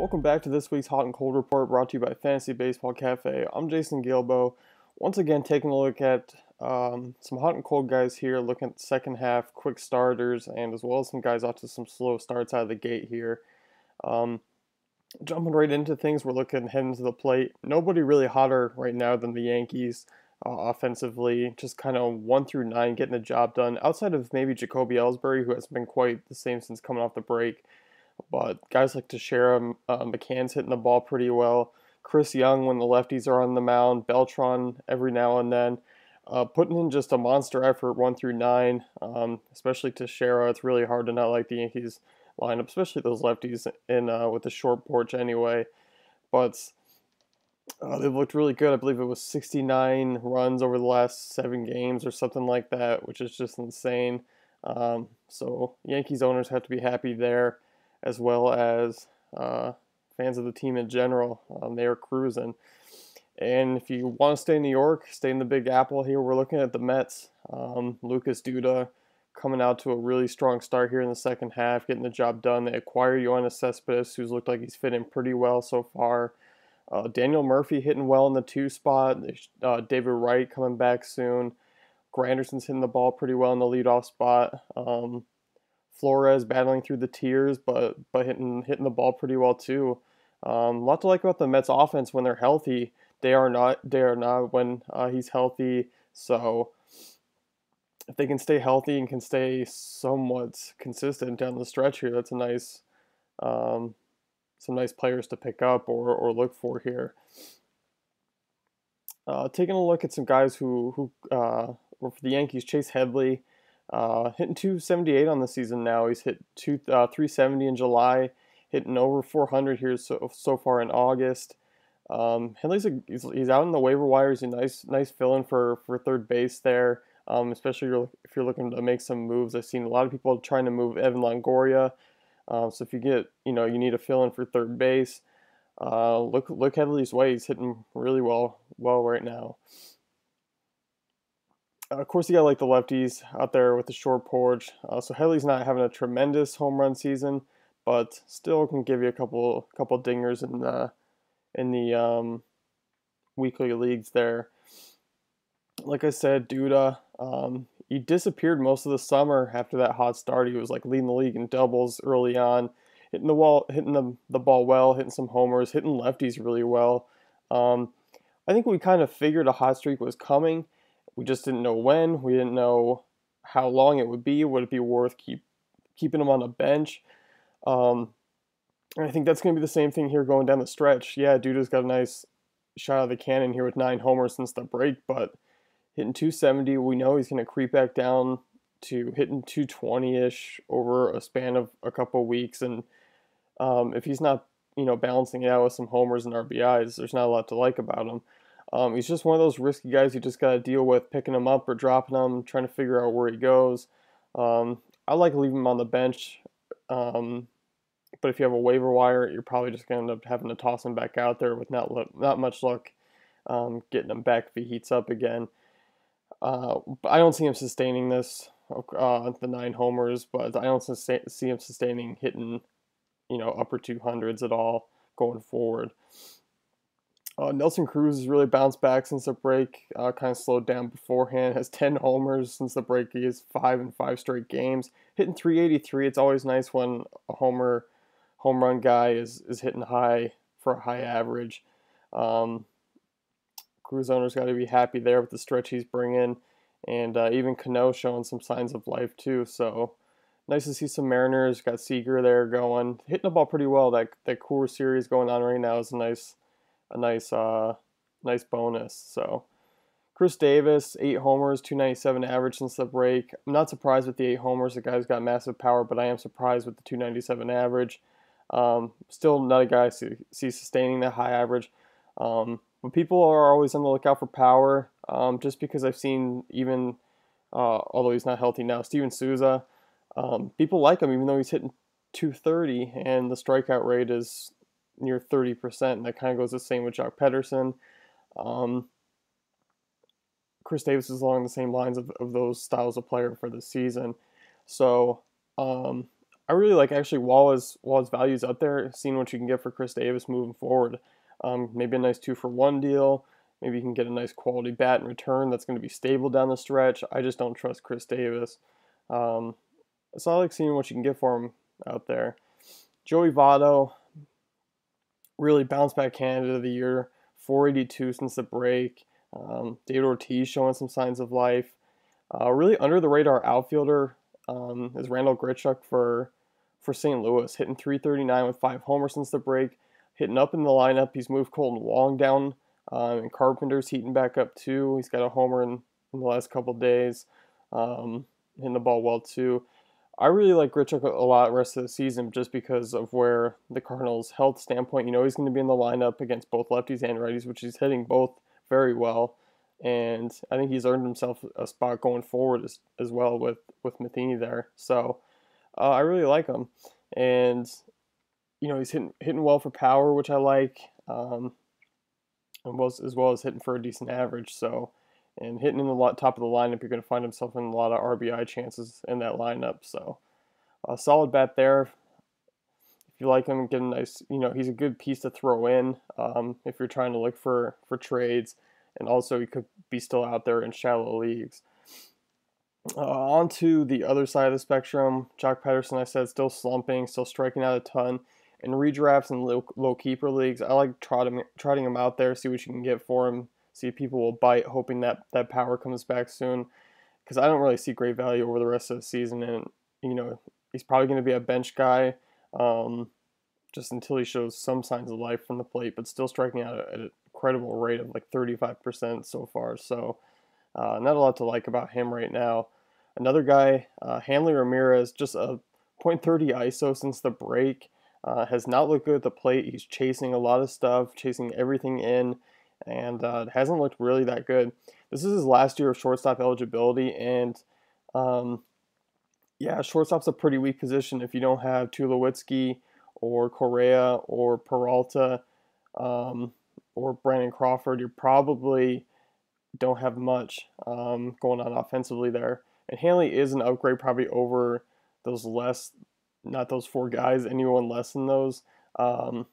Welcome back to this week's Hot and Cold Report brought to you by Fantasy Baseball Cafe. I'm Jason Gilbo. Once again, taking a look at some hot and cold guys here, looking at the second half, quick starters, and as well as some guys off to some slow starts out of the gate here. Um, Jumping right into things, we're looking heading to the plate. Nobody really hotter right now than the Yankees offensively, just kind of 1 through 9 getting the job done, outside of maybe Jacoby Ellsbury, who hasn't been quite the same since coming off the break. But guys like Teixeira, McCann's hitting the ball pretty well. Chris Young, when the lefties are on the mound. Beltran every now and then. Putting in just a monster effort 1 through 9, especially Teixeira. It's really hard to not like the Yankees lineup, especially those lefties in with the short porch anyway. But they've looked really good. I believe it was 69 runs over the last 7 games or something like that, which is just insane. So Yankees owners have to be happy there, as well as fans of the team in general. They are cruising. And if you want to stay in New York, stay in the Big Apple here, we're looking at the Mets. Lucas Duda coming out to a really strong start here in the second half, getting the job done. They acquired Yoenis Cespedes, who's looked like he's fitting pretty well so far. Daniel Murphy hitting well in the 2 spot. David Wright coming back soon. Granderson's hitting the ball pretty well in the leadoff spot. Flores battling through the tiers, but hitting the ball pretty well too. A lot to like about the Mets offense when they're healthy. They are not when he's healthy. So if they can stay healthy and can stay somewhat consistent down the stretch here, that's a nice some nice players to pick up or look for here. Taking a look at some guys who were for the Yankees, Chase Headley. Hitting 278 on the season now. He's hit 370 in July, hitting over 400 here so far in August. He's out in the waiver wires. A nice fill-in for third base there, especially if you're looking to make some moves. I've seen a lot of people trying to move Evan Longoria. So if you get, you need a fill-in for third base, look Headley's way. He's hitting really well right now. Of course, you got like the lefties out there with the short porch. So Headley's not having a tremendous home run season, but still can give you a couple dingers in the weekly leagues there. Like I said, Duda, he disappeared most of the summer after that hot start. He was like leading the league in doubles early on, hitting the ball well, hitting some homers, hitting lefties really well. I think we kind of figured a hot streak was coming. We just didn't know when. We didn't know how long it would be. Would it be worth keeping him on the bench? And I think that's going to be the same thing here going down the stretch. Yeah, Duda's got a nice shot out of the cannon here with 9 homers since the break, but hitting 270, we know he's going to creep back down to hitting 220-ish over a span of a couple of weeks. And if he's not, balancing it out with some homers and RBIs, there's not a lot to like about him. He's just one of those risky guys you just got to deal with, picking him up or dropping him, trying to figure out where he goes. I like leaving him on the bench, but if you have a waiver wire, you're probably just going to end up having to toss him back out there with not much luck getting him back if he heats up again. But I don't see him sustaining this, the 9 homers, but I don't see him sustaining hitting, upper 200s at all going forward. Nelson Cruz has really bounced back since the break, kind of slowed down beforehand, has 10 homers since the break. He has 5 in 5 straight games, hitting 383. It's always nice when a home run guy is hitting high for a high average. Cruz owners got to be happy there with the stretch he's bringing, and even Cano showing some signs of life too. So nice to see some Mariners. Got Seager there going, hitting the ball pretty well. That Coors series going on right now is a nice bonus. So Chris Davis, 8 homers, 297 average since the break. I'm not surprised with the 8 homers. The guy's got massive power, but I am surprised with the 297 average. Still not a guy I see sustaining that high average. But people are always on the lookout for power, just because I've seen even, although he's not healthy now, Steven Souza, people like him even though he's hitting 230 and the strikeout rate is near 30%, and that kind of goes the same with Jock Pederson. Chris Davis is along the same lines of those styles of player for this season. So I really like actually while his value's up there, seeing what you can get for Chris Davis moving forward. Maybe a nice 2-for-1 deal. Maybe you can get a nice quality bat in return that's going to be stable down the stretch. I just don't trust Chris Davis. Um, so I like seeing what you can get for him out there. Joey Votto, really bounce back candidate of the year, 482 since the break. David Ortiz showing some signs of life. Really under the radar outfielder is Randall Grichuk for St. Louis, hitting 339 with 5 homers since the break. Hitting up in the lineup, he's moved Colton Wong down, and Carpenter's heating back up too. He's got a homer in the last couple days, hitting the ball well too. I really like Grichuk a lot the rest of the season just because of where the Cardinals' health standpoint. You know he's going to be in the lineup against both lefties and righties, which he's hitting both very well. And I think he's earned himself a spot going forward as well with Matheny there. So I really like him. And, he's hitting well for power, which I like, as well as hitting for a decent average. So, and hitting in the top of the lineup, you're going to find himself in a lot of RBI chances in that lineup. So, a solid bat there. If you like him, get a nice, he's a good piece to throw in if you're trying to look for trades. And also, he could be still out there in shallow leagues. On to the other side of the spectrum, Jock Pederson, I said, still slumping, still striking out a ton. In redrafts and low keeper leagues, I like trotting him out there, see what you can get for him, see if people will bite, hoping that power comes back soon. Because I don't really see great value over the rest of the season, and he's probably going to be a bench guy, just until he shows some signs of life from the plate, but still striking out at an incredible rate of like 35% so far. So not a lot to like about him right now. Another guy, Hanley Ramirez, just a .30 ISO since the break. Has not looked good at the plate. He's chasing a lot of stuff, chasing everything in, and hasn't looked really that good. This is his last year of shortstop eligibility, and shortstop's a pretty weak position if you don't have Tulowitzki or Correa or Peralta or Brandon Crawford. You probably don't have much going on offensively there. And Hanley is an upgrade probably over those not those 4 guys, anyone less than those. So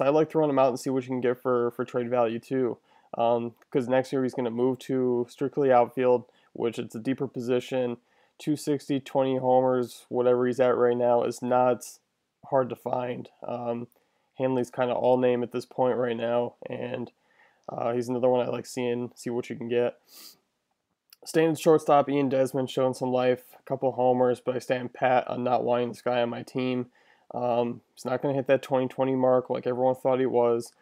I like throwing him out and see what you can get for trade value too. Because next year he's going to move to strictly outfield, which it's a deeper position. 260, 20 homers, whatever he's at right now, is not hard to find. Hanley's kind of all name at this point right now, and he's another one I like see what you can get. Staying at shortstop, Ian Desmond showing some life, a couple homers, but I stand pat on not wanting this guy on my team. He's not going to hit that 2020 mark like everyone thought he was.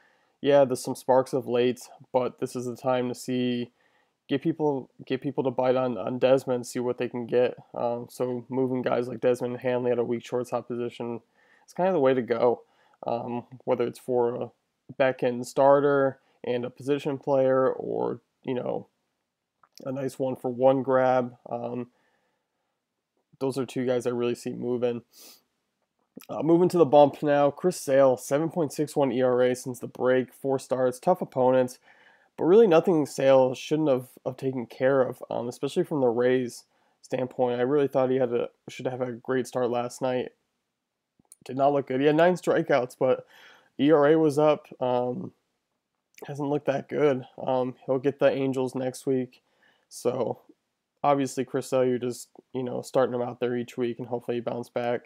Yeah, there's some sparks of late, but this is the time to get people to bite on Desmond, see what they can get. So moving guys like Desmond and Hanley at a weak shortstop position is kind of the way to go. Whether it's for a back-end starter and a position player, or a nice 1-for-1 grab. Those are 2 guys I really see moving. Moving to the bump now, Chris Sale, 7.61 ERA since the break, 4 starts, tough opponents, but really nothing Sale shouldn't have taken care of, especially from the Rays standpoint. I really thought he should have a great start last night. Did not look good. He had 9 strikeouts, but ERA was up. Hasn't looked that good. He'll get the Angels next week. So, obviously, Chris Sale, you're just, starting him out there each week, and hopefully he bounce back.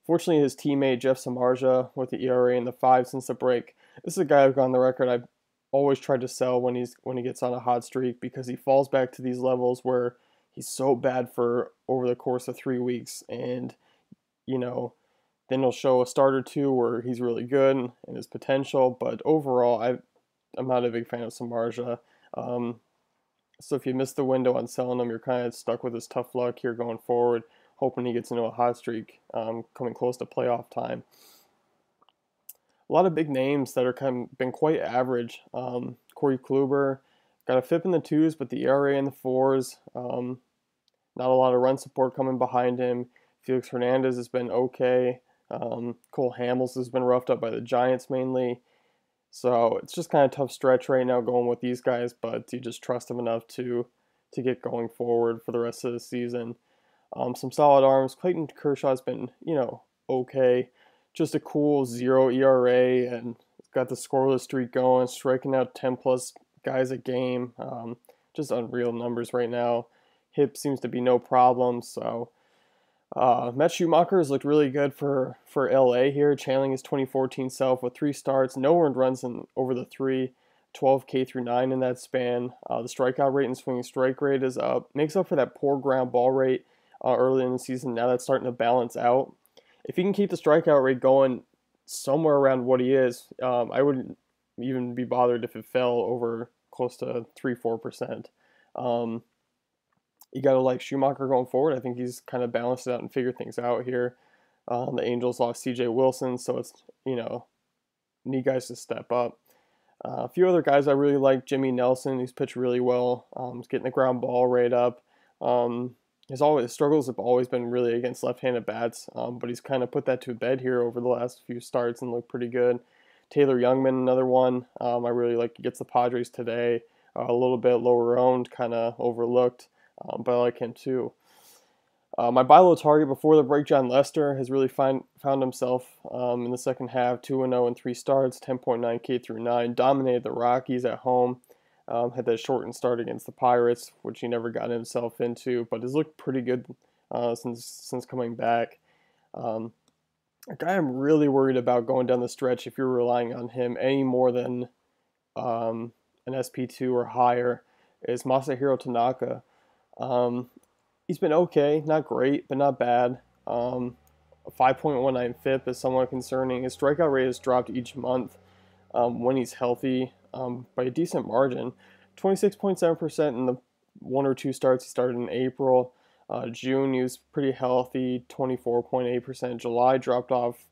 Fortunately, his teammate, Jeff Samardzija, with the ERA in the 5 since the break. This is a guy I've gone on the record I've always tried to sell when he gets on a hot streak, because he falls back to these levels where he's so bad for over the course of 3 weeks, and, then he'll show a start or 2 where he's really good and his potential, but overall, I'm not a big fan of Samardzija. So if you miss the window on selling him, you're kind of stuck with his tough luck here going forward, hoping he gets into a hot streak coming close to playoff time. A lot of big names that are been quite average. Corey Kluber got a FIP in the 2s, but the ERA in the 4s. Not a lot of run support coming behind him. Felix Hernandez has been okay. Cole Hamels has been roughed up by the Giants mainly. So it's just kind of a tough stretch right now going with these guys, but you just trust them enough to get going forward for the rest of the season. Some solid arms. Clayton Kershaw's been, okay. Just a cool 0 ERA and got the scoreless streak going, striking out 10 plus guys a game. Just unreal numbers right now. Hip seems to be no problem. So Matt Schumacher has looked really good for LA here, channeling his 2014 self with 3 starts, no earned runs in over the three, 12 K through 9 in that span. The strikeout rate and swinging strike rate is up, makes up for that poor ground ball rate early in the season. Now that's starting to balance out. If he can keep the strikeout rate going somewhere around what he is, I wouldn't even be bothered if it fell over close to 3-4%. Um, you got to like Schumacher going forward. I think he's kind of balanced it out and figured things out here. The Angels lost C.J. Wilson, so it's need guys to step up. A few other guys I really like. Jimmy Nelson, he's pitched really well. He's getting the ground ball rate up. His struggles have always been really against left-handed bats, but he's kind of put that to bed here over the last few starts and looked pretty good. Taylor Youngman, another one. I really like. He gets the Padres today. A little bit lower owned, kind of overlooked, but I like him too. My buy low target before the break, John Lester, has really found himself in the second half, 2-0 in 3 starts, 10.9 K through 9, dominated the Rockies at home, had that shortened start against the Pirates, which he never got himself into, but has looked pretty good since coming back. A guy I'm really worried about going down the stretch, if you're relying on him any more than an SP2 or higher, is Masahiro Tanaka. He's been okay, not great, but not bad. A 5.19 FIP is somewhat concerning. His strikeout rate has dropped each month when he's healthy by a decent margin. 26.7% in the 1 or 2 starts he started in April. June, he was pretty healthy, 24.8%. July dropped off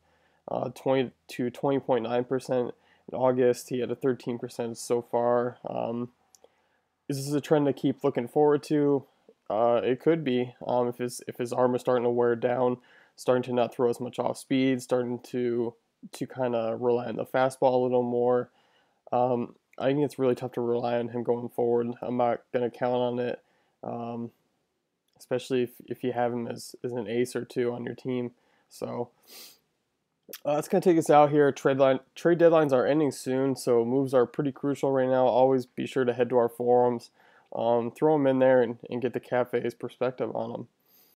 20 to 20.9%. In August, he had a 13% so far. Is this a trend to keep looking forward to? It could be if his arm is starting to wear down, starting to not throw as much off speed, starting to kind of rely on the fastball a little more. I think it's really tough to rely on him going forward. I'm not going to count on it, especially if you have him as an ace or two on your team. So that's going to take us out here. Trade deadlines are ending soon, so moves are pretty crucial right now. Always be sure to head to our forums. Throw them in there and get the cafe's perspective on them.